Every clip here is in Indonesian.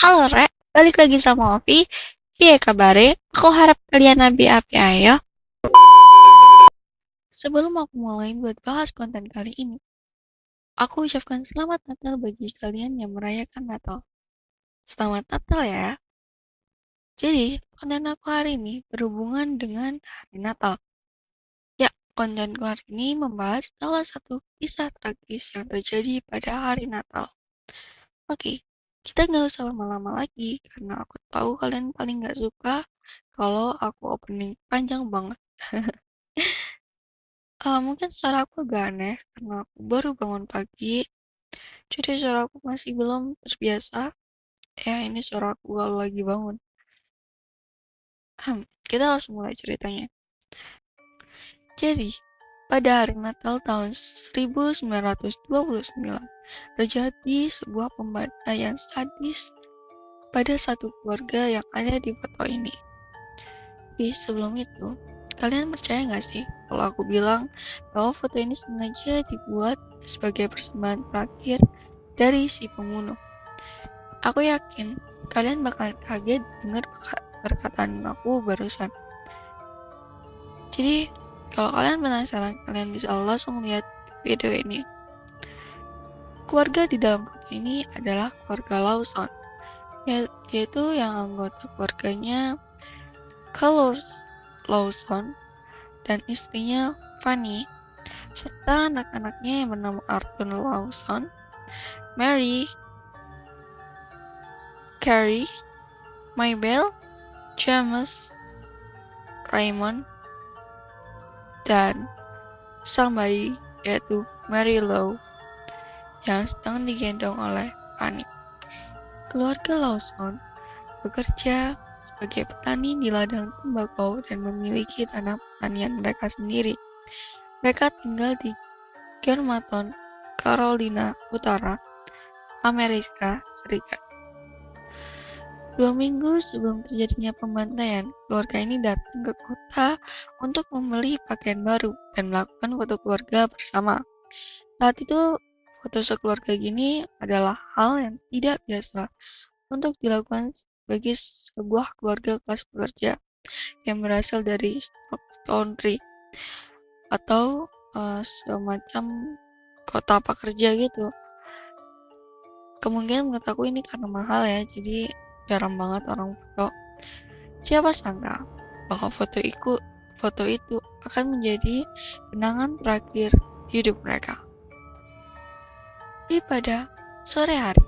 Halo Rek, balik lagi sama Ovi. Iya kabare, aku harap kalian api-api ayo. Sebelum aku mulai buat bahas konten kali ini, aku ucapkan selamat Natal bagi kalian yang merayakan Natal. Selamat Natal ya. Jadi, konten aku hari ini berhubungan dengan hari Natal. Ya, kontenku hari ini membahas salah satu kisah tragis yang terjadi pada hari Natal. Oke, kita nggak usah lama-lama lagi karena aku tahu kalian paling nggak suka kalau aku opening panjang banget. Mungkin suara aku agak aneh karena aku baru bangun pagi, jadi suara aku masih belum terbiasa. Ya, ini suara aku kalau lagi bangun. Kita langsung mulai ceritanya. Jadi, pada hari Natal tahun 1929, terjadi sebuah pembantaian sadis pada satu keluarga yang ada di foto ini. Tapi sebelum itu, kalian percaya nggak sih kalau aku bilang bahwa foto ini sengaja dibuat sebagai persembahan terakhir dari si pembunuh? Aku yakin kalian bakal kaget dengar perkataan aku barusan. Jadi, kalau kalian penasaran, kalian bisa langsung lihat video ini. Keluarga di dalam foto ini adalah keluarga Lawson, yaitu yang anggota keluarganya Carlos Lawson dan istrinya Fanny, serta anak-anaknya yang bernama Arthur Lawson, Mary, Carrie, Mabel, James, Raymond, dan sang bayi yaitu Mary Lou yang sedang digendong oleh Fanny. Keluarga Lawson bekerja sebagai petani di ladang tembakau dan memiliki tanah pertanian mereka sendiri. Mereka tinggal di Germantown, Carolina Utara, Amerika Serikat. 2 minggu sebelum terjadinya pembantaian, keluarga ini datang ke kota untuk membeli pakaian baru dan melakukan foto keluarga bersama. Saat itu, foto sekeluarga gini adalah hal yang tidak biasa untuk dilakukan bagi sebuah keluarga kelas pekerja yang berasal dari country atau semacam kota pekerja gitu. Kemungkinan menurut aku ini karena mahal ya, jadi jarang banget orang foto. Siapa sangka bahwa foto itu akan menjadi kenangan terakhir hidup mereka. Di pada sore hari,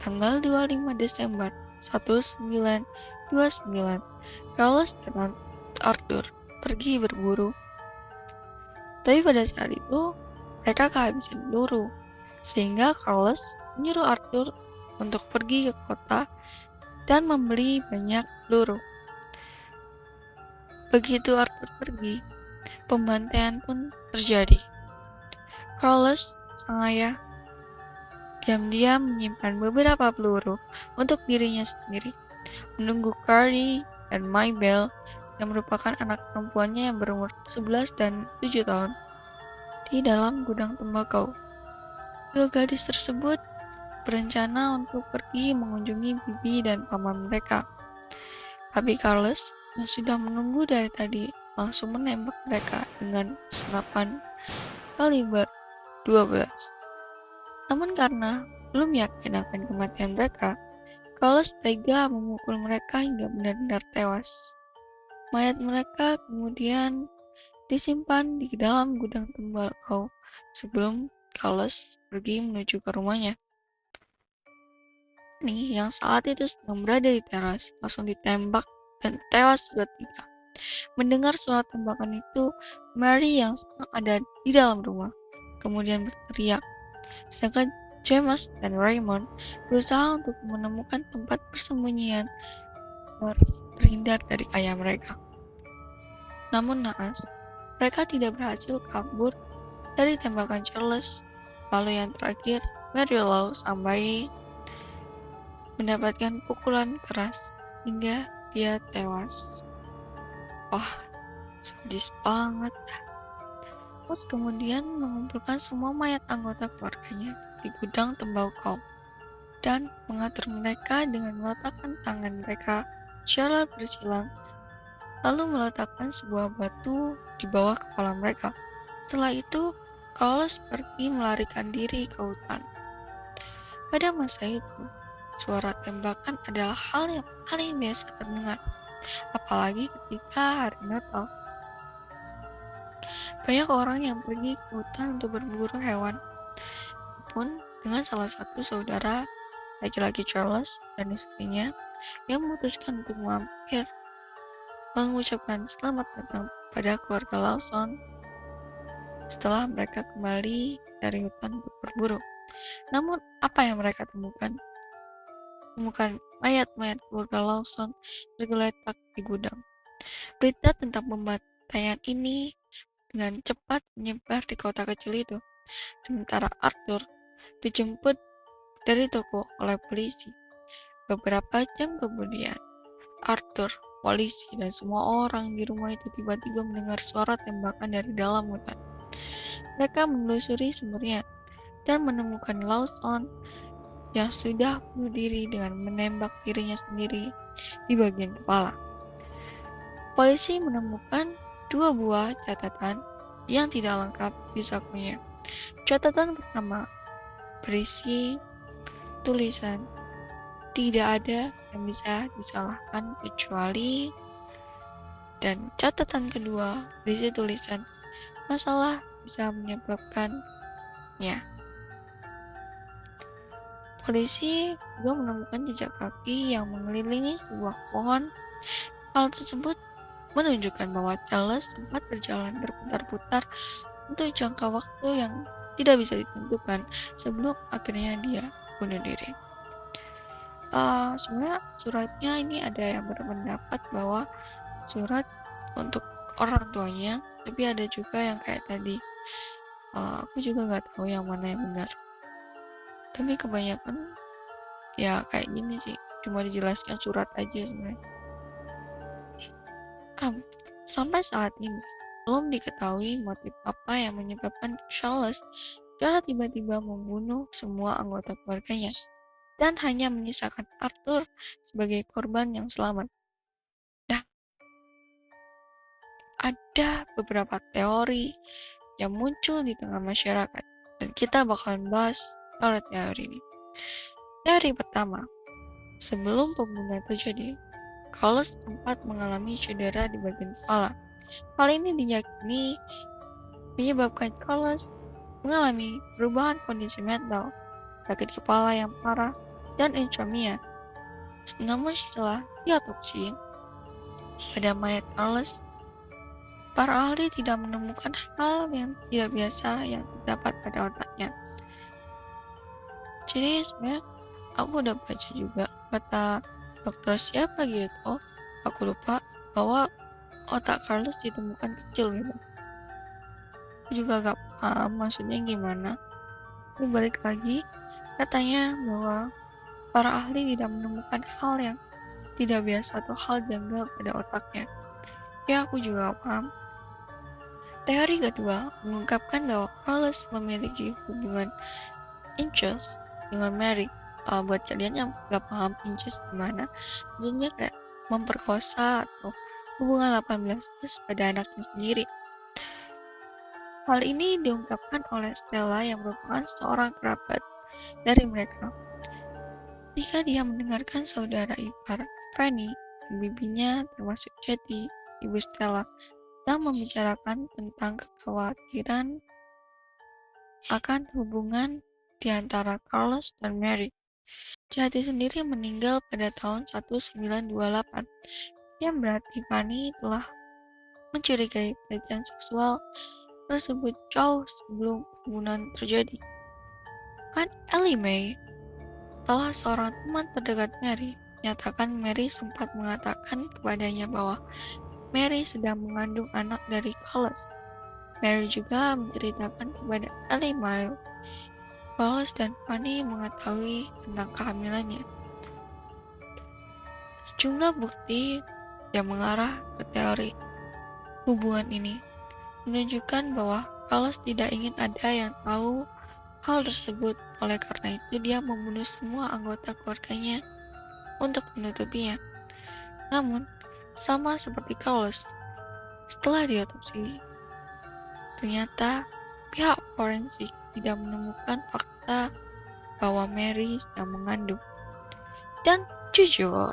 tanggal 25 Desember 1929, Carlos dan Arthur pergi berburu. Tapi pada saat itu, mereka kehabisan peluru, sehingga Carlos menyuruh Arthur untuk pergi ke kota dan membeli banyak peluru. Begitu Arthur pergi, pembantaian pun terjadi. Carlos, sang ayah, diam-diam menyimpan beberapa peluru untuk dirinya sendiri, menunggu Carrie dan Mabel yang merupakan anak perempuannya yang berumur 11 dan 7 tahun di dalam gudang tembakau. Dua gadis tersebut berencana untuk pergi mengunjungi bibi dan paman mereka. Tapi Carlos yang sudah menunggu dari tadi langsung menembak mereka dengan senapan kaliber 12. Namun karena belum yakin akan kematian mereka, Carlos tega memukul mereka hingga benar-benar tewas. Mayat mereka kemudian disimpan di dalam gudang tembakau sebelum Carlos pergi menuju ke rumahnya. Fanny yang saat itu sedang berada di teras langsung ditembak dan tewas seketika. Mendengar suara tembakan itu, Mary yang sedang ada di dalam rumah kemudian berteriak, sedangkan James dan Raymond berusaha untuk menemukan tempat persembunyian terhindar dari ayah mereka. Namun naas, mereka tidak berhasil kabur dari tembakan Charles. Lalu yang terakhir, Mary Lou sang bayi mendapatkan pukulan keras hingga dia tewas. Wah, sadis banget. Terus kemudian mengumpulkan semua mayat anggota keluarganya di gudang tembakau. dan mengatur mereka dengan meletakkan tangan mereka secara bersilang, lalu meletakkan sebuah batu di bawah kepala mereka. Setelah itu, Carlos pergi melarikan diri ke hutan. Pada masa itu, suara tembakan adalah hal yang paling biasa terdengar, apalagi ketika hari Natal. Banyak orang yang pergi ke hutan untuk berburu hewan, pun dengan salah satu saudara laki-laki Charles dan istrinya yang memutuskan untuk mampir mengucapkan selamat datang pada keluarga Lawson setelah mereka kembali dari hutan untuk berburu. Namun, apa yang mereka temukan? Temukan mayat-mayat keluarga Lawson tergeletak di gudang. Berita tentang pembantaian ini dengan cepat menyebar di kota kecil itu. Sementara Arthur dijemput dari toko oleh polisi. Beberapa jam kemudian, Arthur, polisi, dan semua orang di rumah itu tiba-tiba mendengar suara tembakan dari dalam hutan. Mereka menelusuri sumbernya dan menemukan Lawson yang sudah bunuh diri dengan menembak dirinya sendiri di bagian kepala. Polisi menemukan 2 buah catatan yang tidak lengkap di sakunya. Catatan pertama berisi tulisan, "Tidak ada yang bisa disalahkan kecuali," dan catatan kedua berisi tulisan, "Masalah bisa menyebabkannya." Polisi juga menemukan jejak kaki yang mengelilingi sebuah pohon. Hal tersebut menunjukkan bahwa Charles sempat berjalan berputar-putar untuk jangka waktu yang tidak bisa ditentukan sebelum akhirnya dia bunuh diri. Sebenarnya suratnya ini ada yang berpendapat bahwa surat untuk orang tuanya, tapi ada juga yang kayak tadi. Aku juga nggak tahu yang mana yang benar. Tapi kebanyakan ya kayak gini sih, cuma dijelaskan surat aja sebenarnya. Sampai saat ini belum diketahui motif apa yang menyebabkan Charles secara tiba-tiba membunuh semua anggota keluarganya dan hanya menyisakan Arthur sebagai korban yang selamat. Nah, ada beberapa teori yang muncul di tengah masyarakat dan kita bakalan bahas teori ini. Teori pertama, sebelum pembunuhan terjadi, Carlos sempat mengalami cedera di bagian kepala. Hal ini diyakini menyebabkan Carlos mengalami perubahan kondisi mental, sakit kepala yang parah, dan insomnia. Namun setelah diotopsi pada mayat Carlos, para ahli tidak menemukan hal yang tidak biasa yang terdapat pada otaknya. Jadi sebenarnya aku udah baca juga kata dokter siapa gitu, aku lupa, bahwa otak Carlos ditemukan kecil gitu. Aku juga gak paham maksudnya gimana. Tapi balik lagi, katanya bahwa para ahli tidak menemukan hal yang tidak biasa atau hal janggal pada otaknya. Ya, aku juga gak paham. Teori kedua mengungkapkan bahwa Carlos memiliki hubungan incest dengan Mary. Buat kalian yang gak paham incest gimana, maksudnya kayak memperkosa atau hubungan 18+ pada anaknya sendiri. Hal ini diungkapkan oleh Stella yang merupakan seorang kerabat dari mereka. Ketika dia mendengarkan saudara ipar Fanny dan bibinya termasuk Jetty, ibu Stella, sedang membicarakan tentang kekhawatiran akan hubungan di antara Carlos dan Mary. Jetty sendiri meninggal pada tahun 1928, yang berarti Fanny telah mencurigai pelecehan seksual tersebut jauh sebelum pembunuhan terjadi. Kan Ellie Mae, salah seorang teman terdekat Mary, menyatakan Mary sempat mengatakan kepadanya bahwa Mary sedang mengandung anak dari Carlos. Mary juga menceritakan kepada Ellie Mae Carlos dan Fanny mengetahui tentang kehamilannya. Sejumlah bukti yang mengarah ke teori hubungan ini menunjukkan bahwa Carlos tidak ingin ada yang tahu hal tersebut. Oleh karena itu, dia membunuh semua anggota keluarganya untuk menutupinya. Namun, sama seperti Carlos, setelah diotopsi, ternyata pihak forensik tidak menemukan fakta bahwa Mary sedang mengandung. Dan jujur,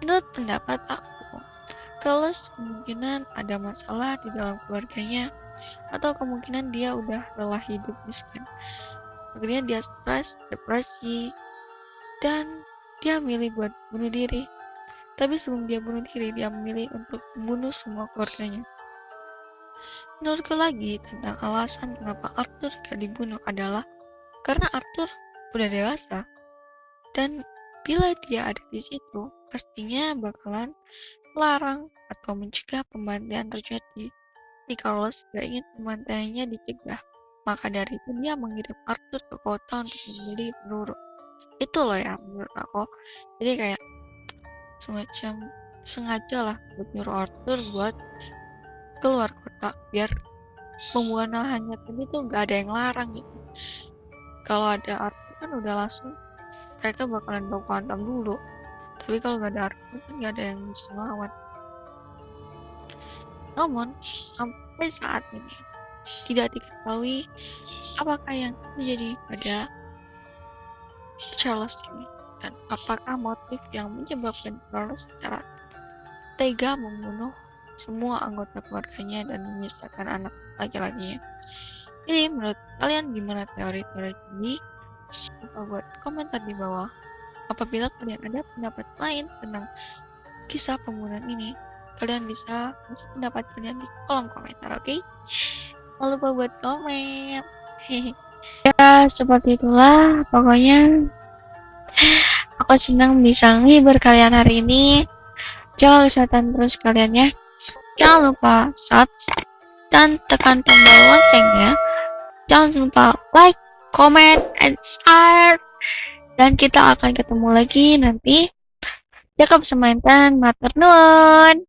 menurut pendapat aku, Carlos kemungkinan ada masalah di dalam keluarganya, atau kemungkinan dia udah lelah hidup miskin. Akhirnya dia stres, depresi, dan dia milih buat bunuh diri. Tapi sebelum dia bunuh diri, dia memilih untuk membunuh semua keluarganya. Menurutku lagi tentang alasan kenapa Arthur gak dibunuh adalah karena Arthur udah dewasa. Dan bila dia ada di situ, pastinya bakalan melarang atau mencegah pembantaian terjadi. Si Carlos gak ingin pembantaiannya dicegah. Maka dari itu dia mengirim Arthur ke kota untuk membeli peluru. Itu loh ya menurut aku. Jadi kayak semacam sengaja lah buat nyuruh Arthur buat keluar kota biar pembuangan lahannya tadi tuh gak ada yang larang gitu. Kalau ada Arthur kan udah langsung mereka bakalan baku hantam dulu. Tapi kalau gak ada Arthur kan gak ada yang bisa melawan. Namun sampai saat ini tidak diketahui apakah yang terjadi pada Charles ini dan apakah motif yang menyebabkan Charles secara tega membunuh semua anggota keluarganya dan menyisakan anak laki-lakinya. Jadi menurut kalian gimana teori-teori ini? Lupa buat komentar di bawah. Apabila kalian ada pendapat lain tentang kisah pembunuhan ini, kalian bisa kasih pendapat kalian di kolom komentar, oke? Jangan lupa buat komen. Ya, seperti itulah. Pokoknya aku senang bisa ngehibur kalian hari ini. Jaga kesehatan terus kalian ya. Jangan lupa subscribe dan tekan tombol loncengnya. Jangan lupa like, comment, and share. Dan kita akan ketemu lagi nanti. Jaga kesemantan, matur nuwun.